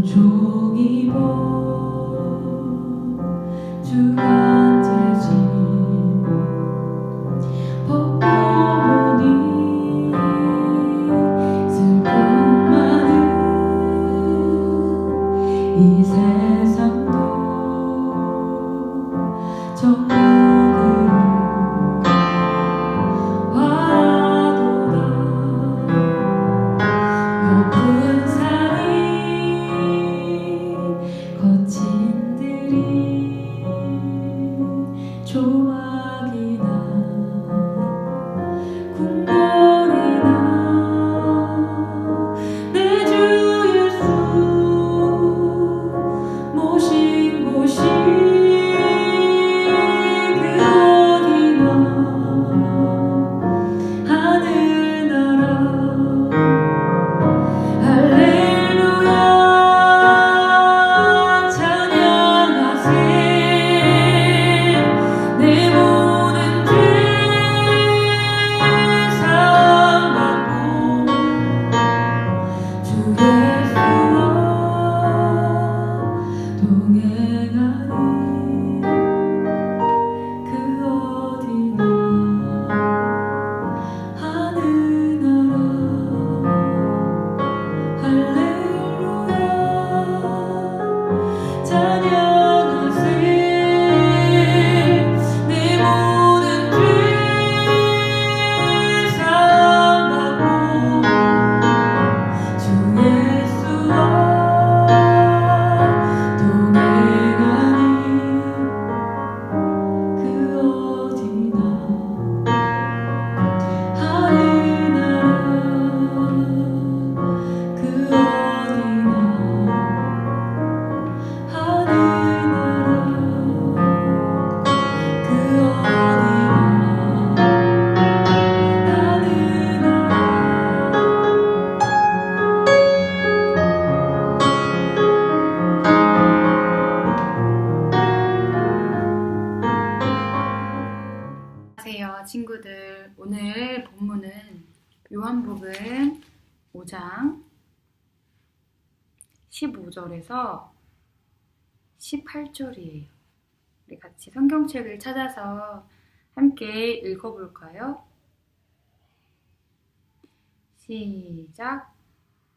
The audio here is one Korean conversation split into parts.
종이 주가 되지 벗고 보니 슬픔 많은 이 세상도 천국으로 와도다. 높은 산이 거친 들이 조막이나 궁궐이나 내 주 예수 모신 곳이 그 어디나 하늘나라 할렐루야 찬양하세. 내 모든 죄 사함받고 주 예수와 동행하니 그 어디나 하늘나라 할렐루야 찬양하세. 내 모든 죄 사함받고 주 예수와 동행하니 그 어디나 하늘나라 그 어디나 하늘나라 그 어디나 안녕하세요 친구들. 오늘 본문은 요한복음 5장 15절에서 18절이에요. 우리 같이 성경책을 찾아서 함께 읽어볼까요? 시작.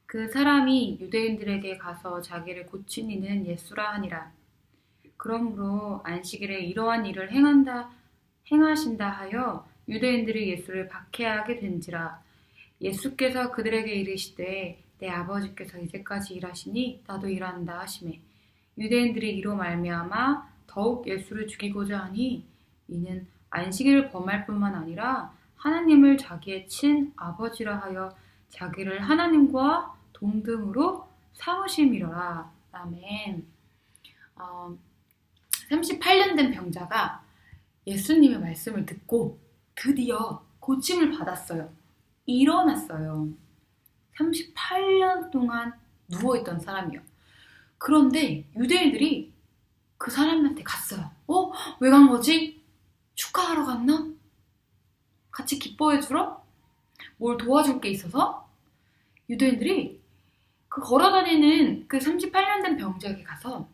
그 사람이 유대인들에게 가서 자기를 고친 이는 예수라 하니라. 그러므로 안식일에 이러한 일을 행하신다 하여 유대인들이 예수를 박해하게 된지라. 예수께서 그들에게 이르시되 내 아버지께서 이제까지 일하시니 나도 일한다 하시매 유대인들이 이로 말미암아 더욱 예수를 죽이고자 하니 이는 안식일을 범할 뿐만 아니라 하나님을 자기의 친 아버지라 하여 자기를 하나님과 동등으로 삼으심이로라. 아멘. 38년 된 병자가 예수님의 말씀을 듣고 드디어 고침을 받았어요. 일어났어요. 38년 동안 누워있던 사람이요. 그런데 유대인들이 그 사람한테 갔어요. 왜 간 거지? 축하하러 갔나? 같이 기뻐해주러? 뭘 도와줄 게 있어서? 유대인들이 그 걸어다니는 그 38년 된 병자에게 가서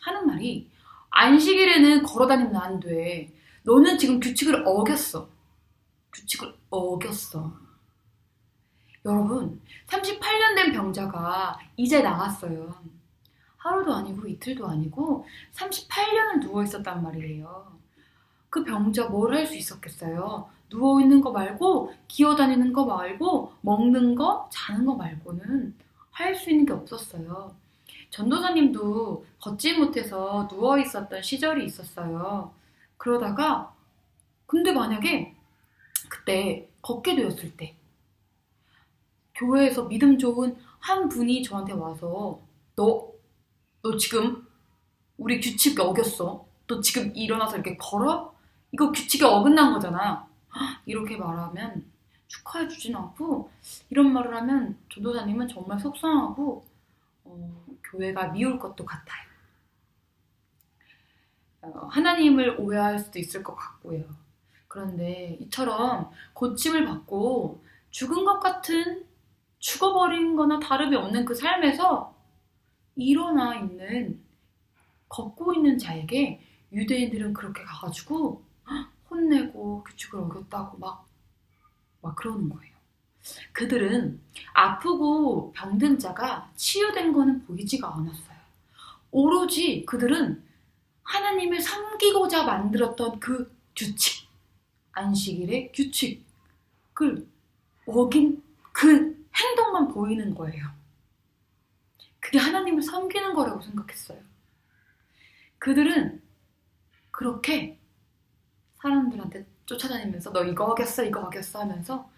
하는 말이 안식일에는 걸어다니면 안 돼. 너는 지금 규칙을 어겼어. 규칙을 어겼어. 여러분, 38년 된 병자가 이제 나왔어요. 하루도 아니고 이틀도 아니고 38년을 누워있었단 말이에요. 그 병자 뭘 할 수 있었겠어요? 누워있는 거 말고 기어다니는 거 말고 먹는 거, 자는 거 말고는 할 수 있는 게 없었어요. 전도사님도 걷지 못해서 누워있었던 시절이 있었어요. 그러다가 근데 만약에 그때 걷게 되었을 때 교회에서 믿음 좋은 한 분이 저한테 와서 너 지금 우리 규칙 어겼어. 너 지금 일어나서 이렇게 걸어? 이거 규칙에 어긋난 거잖아. 이렇게 말하면 축하해 주진 않고 이런 말을 하면 전도사님은 정말 속상하고 교회가 미울 것도 같아요. 하나님을 오해할 수도 있을 것 같고요. 그런데 이처럼 고침을 받고 죽은 것 같은 죽어버린 거나 다름이 없는 그 삶에서 일어나 있는, 걷고 있는 자에게 유대인들은 그렇게 가가지고 혼내고 규칙을 어겼다고 막 그러는 거예요. 그들은 아프고 병든 자가 치유된 거는 보이지가 않았어요. 오로지 그들은 하나님을 섬기고자 만들었던 그 규칙, 안식일의 규칙을 어긴 그 행동만 보이는 거예요. 그게 하나님을 섬기는 거라고 생각했어요. 그들은 그렇게 사람들한테 쫓아다니면서 너 이거 어겼어 이거 어겼어 하면서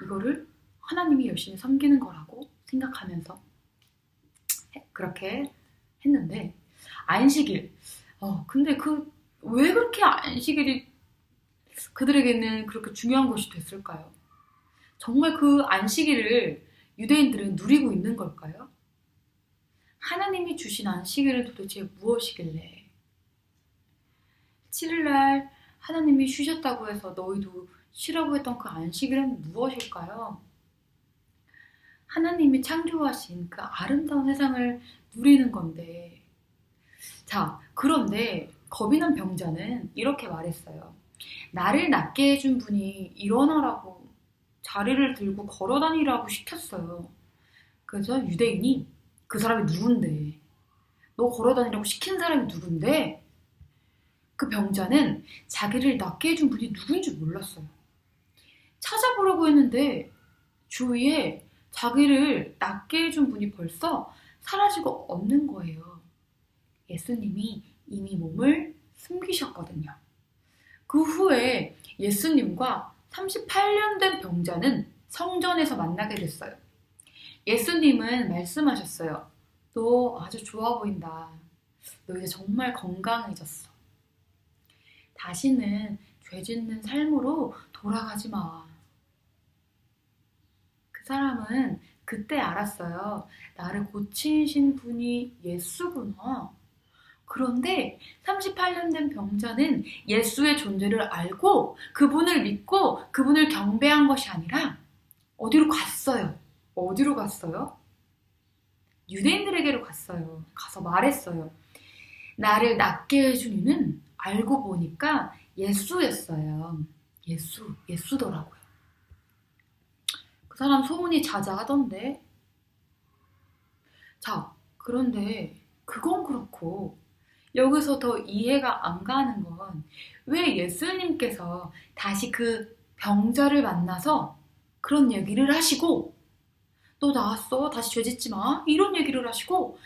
이거를 하나님이 열심히 섬기는 거라고 생각하면서 그렇게 했는데, 안식일, 근데 왜 그렇게 안식일이 그들에게는 그렇게 중요한 것이 됐을까요? 정말 그 안식일을 유대인들은 누리고 있는 걸까요? 하나님이 주신 안식일은 도대체 무엇이길래 7일날 하나님이 쉬셨다고 해서 너희도 쉬라고 했던 그 안식일은 무엇일까요? 하나님이 창조하신 그 아름다운 세상을 누리는 건데. 자, 그런데 겁이 난 병자는 이렇게 말했어요. 나를 낫게 해준 분이 일어나라고 자리를 들고 걸어다니라고 시켰어요. 그래서 유대인이 그 사람이 누군데? 너 걸어다니라고 시킨 사람이 누군데? 그 병자는 자기를 낫게 해준 분이 누군지 몰랐어요. 찾아보려고 했는데 주위에 자기를 낫게 해준 분이 벌써 사라지고 없는 거예요. 예수님이 이미 몸을 숨기셨거든요. 그 후에 예수님과 38년 된 병자는 성전에서 만나게 됐어요. 예수님은 말씀하셨어요. 너 아주 좋아 보인다. 너 이제 정말 건강해졌어. 다시는 죄 짓는 삶으로 돌아가지 마. 그 사람은 그때 알았어요. 나를 고치신 분이 예수구나. 그런데 38년 된 병자는 예수의 존재를 알고 그분을 믿고 그분을 경배한 것이 아니라 어디로 갔어요? 어디로 갔어요? 유대인들에게로 갔어요. 가서 말했어요. 나를 낫게 해준 이는 알고 보니까 예수였어요. 예수더라고요. 그 사람 소문이 자자하던데. 자, 그런데 그건 그렇고 여기서 더 이해가 안 가는 건 왜 예수님께서 다시 그 병자를 만나서 그런 얘기를 하시고 너 나았어 다시 죄 짓지 마 이런 얘기를 하시고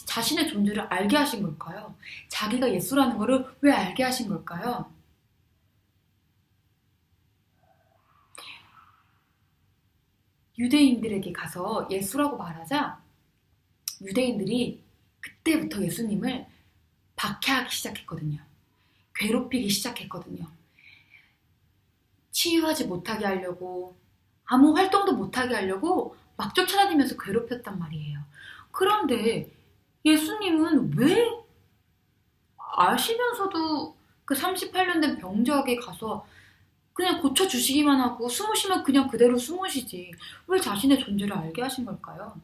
자신의 존재를 알게 하신 걸까요? 자기가 예수라는 거를 왜 알게 하신 걸까요? 유대인들에게 가서 예수라고 말하자 유대인들이 그때부터 예수님을 박해하기 시작했거든요. 괴롭히기 시작했거든요. 치유하지 못하게 하려고, 아무 활동도 못하게 하려고 막 쫓아다니면서 괴롭혔단 말이에요. 그런데 예수님은 왜 아시면서도 그 38년 된 병자에게 가서 그냥 고쳐주시기만 하고 숨으시면 그냥 그대로 숨으시지 왜 자신의 존재를 알게 하신 걸까요?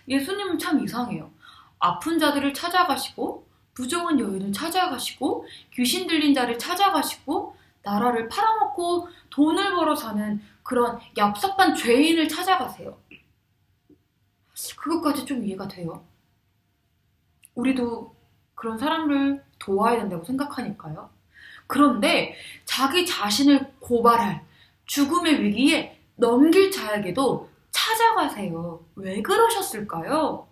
예수님은 참 이상해요. 아픈 자들을 찾아가시고 부정한 여인을 찾아가시고 귀신 들린 자를 찾아가시고 나라를 팔아먹고 돈을 벌어 사는 그런 얍삽한 죄인을 찾아가세요. 그것까지 좀 이해가 돼요. 우리도 그런 사람을 도와야 된다고 생각하니까요. 그런데 자기 자신을 고발할 죽음의 위기에 넘길 자에게도 찾아가세요. 왜 그러셨을까요?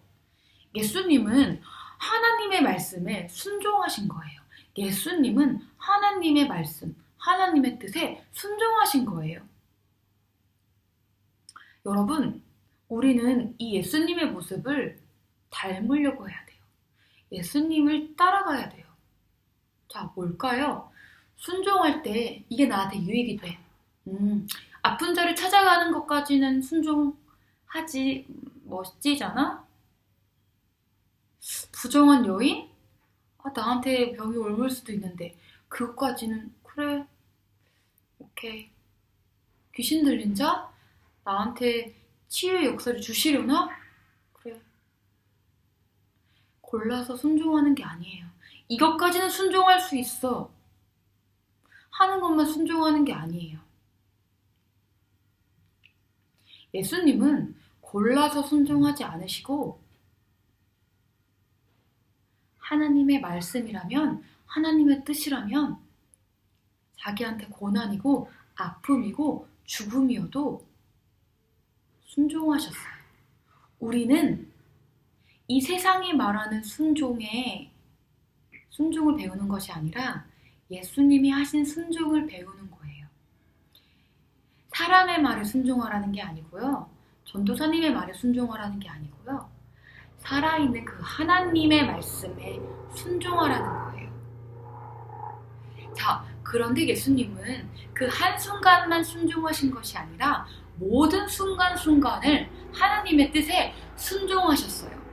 예수님은 하나님의 말씀에 순종하신 거예요. 예수님은 하나님의 말씀, 하나님의 뜻에 순종하신 거예요. 여러분, 우리는 이 예수님의 모습을 닮으려고 해야 돼요. 예수님을 따라가야 돼요. 자, 뭘까요? 순종할 때 이게 나한테 유익이 돼. 아픈 자를 찾아가는 것까지는 순종하지, 멋지잖아? 부정한 여인? 나한테 병이 옮을 수도 있는데 그것까지는 그래, 오케이. 귀신 들린 자? 나한테 치유의 역사를 주시려나? 그래, 골라서 순종하는 게 아니에요. 이것까지는 순종할 수 있어 하는 것만 순종하는 게 아니에요. 예수님은 골라서 순종하지 않으시고 하나님의 말씀이라면, 하나님의 뜻이라면 자기한테 고난이고 아픔이고 죽음이어도 순종하셨어요. 우리는 이 세상이 말하는 순종을 배우는 것이 아니라 예수님이 하신 순종을 배우는 거예요. 사람의 말에 순종하라는 게 아니고요. 전도사님의 말에 순종하라는 게 아니고요. 살아있는 그 하나님의 말씀에 순종하라는 거예요. 자, 그런데 예수님은 그 한순간만 순종하신 것이 아니라 모든 순간순간을 하나님의 뜻에 순종하셨어요.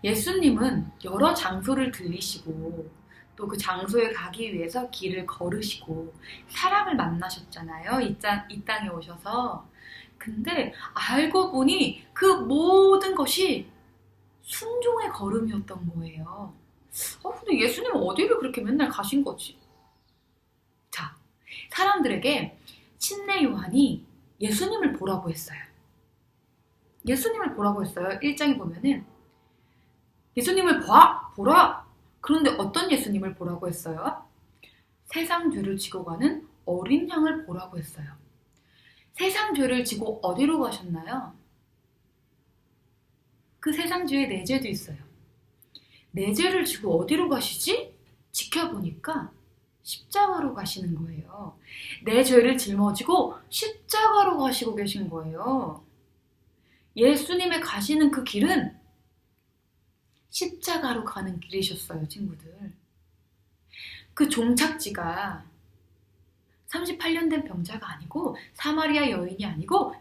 예수님은 여러 장소를 들리시고 또 그 장소에 가기 위해서 길을 걸으시고 사람을 만나셨잖아요. 이 땅에 오셔서. 근데 알고 보니 그 모든 것이 순종의 걸음이었던 거예요. 근데 예수님은 어디를 그렇게 맨날 가신 거지? 자, 사람들에게 침례 요한이 예수님을 보라고 했어요. 예수님을 보라고 했어요. 1장에 보면은 예수님을 보라! 그런데 어떤 예수님을 보라고 했어요? 세상 죄를 지고 가는 어린 양을 보라고 했어요. 세상 죄를 지고 어디로 가셨나요? 그 세상 죄에 내 죄도 있어요. 내 죄를 지고 어디로 가시지? 지켜보니까 십자가로 가시는 거예요. 내 죄를 짊어지고 십자가로 가시고 계신 거예요. 예수님의 가시는 그 길은 십자가로 가는 길이셨어요, 친구들. 그 종착지가 38년 된 병자가 아니고 사마리아 여인이 아니고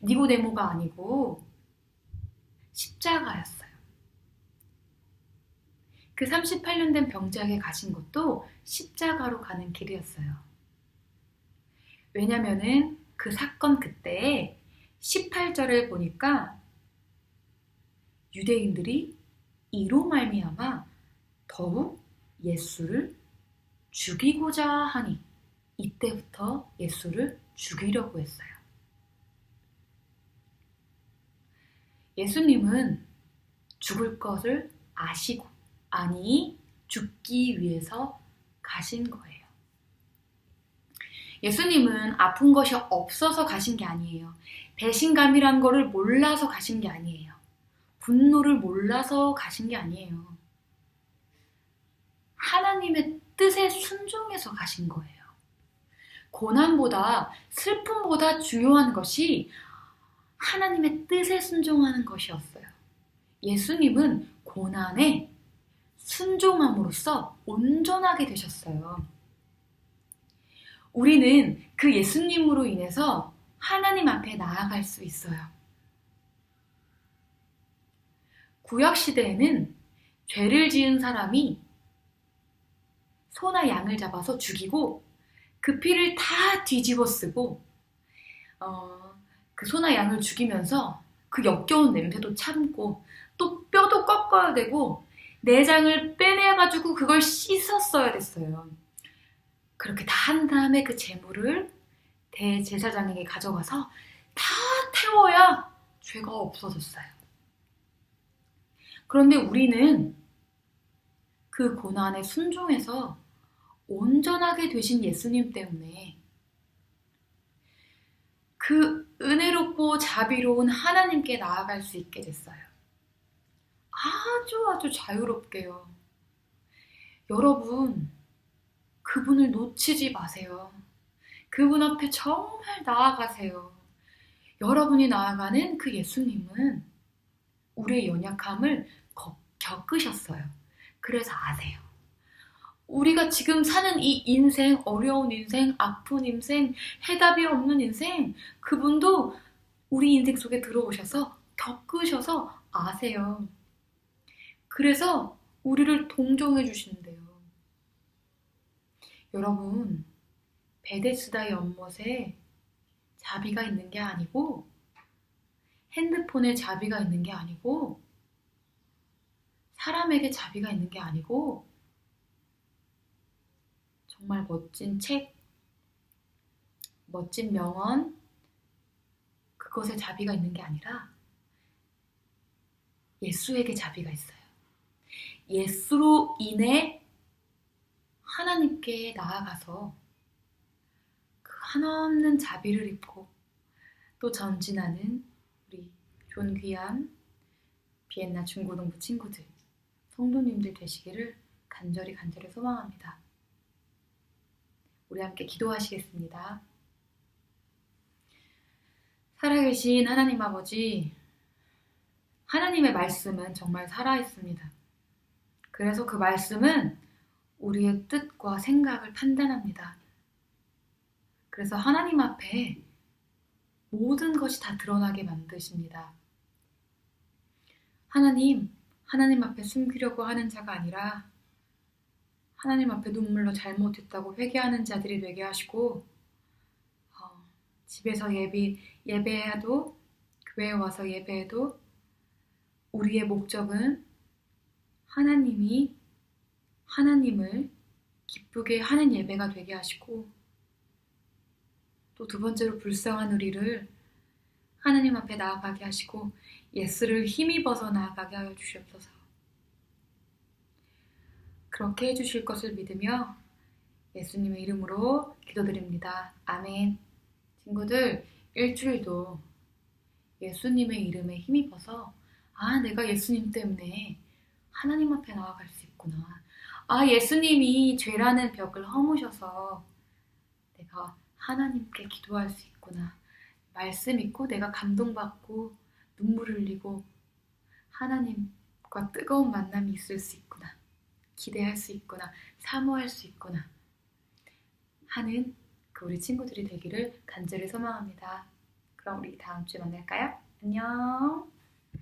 니고데모가 아니고 십자가였어요. 그 38년 된 병자에게 가신 것도 십자가로 가는 길이었어요. 왜냐면은 그 사건 그때 18절을 보니까 유대인들이 이로 말미암아 더욱 예수를 죽이고자 하니 이때부터 예수를 죽이려고 했어요. 예수님은 죽을 것을 아시고 죽기 위해서 가신 거예요. 예수님은 아픈 것이 없어서 가신 게 아니에요. 배신감이란 거를 몰라서 가신 게 아니에요. 분노를 몰라서 가신 게 아니에요. 하나님의 뜻에 순종해서 가신 거예요. 고난보다 슬픔보다 중요한 것이 하나님의 뜻에 순종하는 것이었어요. 예수님은 고난에 순종함으로써 온전하게 되셨어요. 우리는 그 예수님으로 인해서 하나님 앞에 나아갈 수 있어요. 구약시대에는 죄를 지은 사람이 소나 양을 잡아서 죽이고 그 피를 다 뒤집어 쓰고 그 소나 양을 죽이면서 그 역겨운 냄새도 참고 또 뼈도 꺾어야 되고 내장을 빼내가지고 그걸 씻었어야 됐어요. 그렇게 다 한 다음에 그 제물을 대제사장에게 가져가서 다 태워야 죄가 없어졌어요. 그런데 우리는 그 고난에 순종해서 온전하게 되신 예수님 때문에 그 은혜롭고 자비로운 하나님께 나아갈 수 있게 됐어요. 아주 자유롭게요. 여러분, 그분을 놓치지 마세요. 그분 앞에 정말 나아가세요. 여러분이 나아가는 그 예수님은 우리의 연약함을 겪으셨어요. 그래서 아세요. 우리가 지금 사는 이 인생, 어려운 인생, 아픈 인생, 해답이 없는 인생, 그분도 우리 인생 속에 들어오셔서 겪으셔서 아세요. 그래서 우리를 동정해 주신대요. 여러분, 베데스다 연못에 자비가 있는 게 아니고 핸드폰에 자비가 있는 게 아니고 사람에게 자비가 있는 게 아니고 정말 멋진 책, 멋진 명언, 그것에 자비가 있는 게 아니라 예수에게 자비가 있어요. 예수로 인해 하나님께 나아가서 그 한없는 자비를 입고 또 전진하는 우리 존귀한 비엔나 중고등부 친구들, 성도님들 되시기를 간절히 소망합니다. 우리 함께 기도하시겠습니다. 살아계신 하나님 아버지, 하나님의 말씀은 정말 살아있습니다. 그래서 그 말씀은 우리의 뜻과 생각을 판단합니다. 그래서 하나님 앞에 모든 것이 다 드러나게 만드십니다. 하나님 앞에 숨기려고 하는 자가 아니라 하나님 앞에 눈물로 잘못했다고 회개하는 자들이 되게 하시고 집에서 예배해도 교회에 와서 예배해도 우리의 목적은 하나님을 기쁘게 하는 예배가 되게 하시고 또 두 번째로 불쌍한 우리를 하나님 앞에 나아가게 하시고 예수를 힘입어서 나아가게 하여 주시옵소서. 그렇게 해주실 것을 믿으며 예수님의 이름으로 기도드립니다. 아멘. 친구들, 일주일도 예수님의 이름에 힘입어서 내가 예수님 때문에 하나님 앞에 나아갈 수 있구나. 예수님이 죄라는 벽을 허무셔서 내가 하나님께 기도할 수 있구나. 말씀 읽고 내가 감동받고 눈물 흘리고 하나님과 뜨거운 만남이 있을 수 있구나. 기대할 수 있구나. 사모할 수 있구나. 하는 그 우리 친구들이 되기를 간절히 소망합니다. 그럼 우리 다음 주에 만날까요? 안녕.